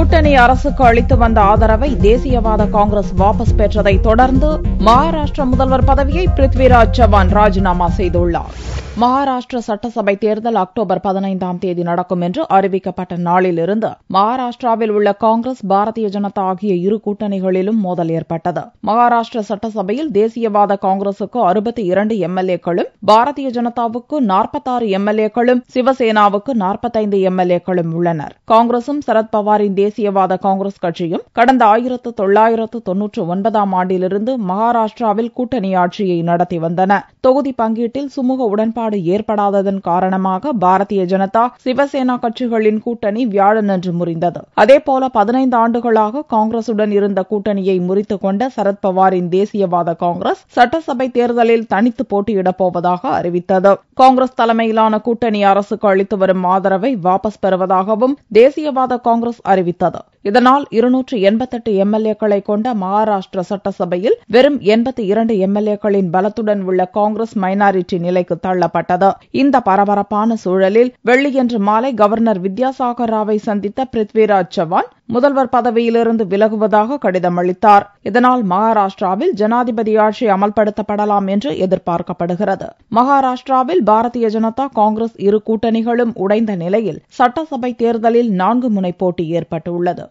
கூட்டணி அரசுக்கு அளித்து வந்த ஆதரவை தேசியவாத காங்கிரஸ் வாபஸ் பெற்றதை தொடர்ந்து மகாராஷ்டிர முதல்வர் பதவியை பிருத்விராஜ் சவான் ராஜினாமா செய்துள்ளார். மகாராஷ்டிர சட்டசபை தேர்தல் அக்டோபர் 15ஆம் தேதி நடக்கும் என்று அறிவிக்கப்பட்ட நாளிலிருந்து மகாராஷ்டிராவில் உள்ள காங்கிரஸ், பாரதிய ஜனதா ஆகிய இரு கூட்டணிகளிலும் மோதல் ஏற்பட்டது. மகாராஷ்டிர சட்டசபையில் தேசியவாத காங்கிரசுக்கு 62 எம்எல்ஏக்களும், பாரதிய ஜனதாவுக்கு 46 எம்எல்ஏக்களும், சிவசேனாவுக்கு 45 எம்எல்ஏக்களும் உள்ளனர். காங்கிரசும் சரத்பவாரின் தேசியவாத காங்கிரஸ் கட்சியும் கடந்த 1999ஆம் ஆண்டிலிருந்து மகாராஷ்டிராவில் கூட்டணி ஆட்சியை நடத்தி வந்தன. தொகுதி பங்கீட்டில் சுமூக உடன்பாடு ஏற்படாததன் காரணமாக பாரதிய ஜனதா, சிவசேனா கட்சிகளின் கூட்டணி வியாழனன்று முறிந்தது. அதேபோல 15 ஆண்டுகளாக காங்கிரசுடன் இருந்த கூட்டணியை முறித்துக் கொண்ட சரத்பவாரின் தேசியவாத காங்கிரஸ் சட்டசபை தேர்தலில் தனித்து போட்டியிடப் போவதாக அறிவித்தது. காங்கிரஸ் தலைமையிலான கூட்டணி அரசுக்கு அளித்து வரும் ஆதரவை வாபஸ் பெறுவதாகவும் தேசியவாத காங்கிரஸ் அறிவித்தது. இதனால் 288 எம்எல்ஏக்களை கொண்ட மகாராஷ்டிர சட்டசபையில் வெறும் 82 எம்எல்ஏக்களின் பலத்துடன் உள்ள காங்கிரஸ் மைனாரிட்டி நிலைக்கு தள்ளப்பட்டது. இந்த பரபரப்பான சூழலில் வெள்ளியன்று மாலை கவர்னர் வித்யாசாகர் ராவை சந்தித்த பிருத்விராஜ் சவான் முதல்வர் பதவியிலிருந்து விலகுவதாக கடிதம் அளித்தார். இதனால் மகாராஷ்டிராவில் ஜனாதிபதி ஆட்சி அமல்படுத்தப்படலாம் என்று எதிர்பார்க்கப்படுகிறது. மகாராஷ்டிராவில் பாரதிய ஜனதா, காங்கிரஸ் இரு கூட்டணிகளும் உடைந்த நிலையில் சட்டசபை தேர்தலில் 4 முனை போட்டி ஏற்பட்டுள்ளது.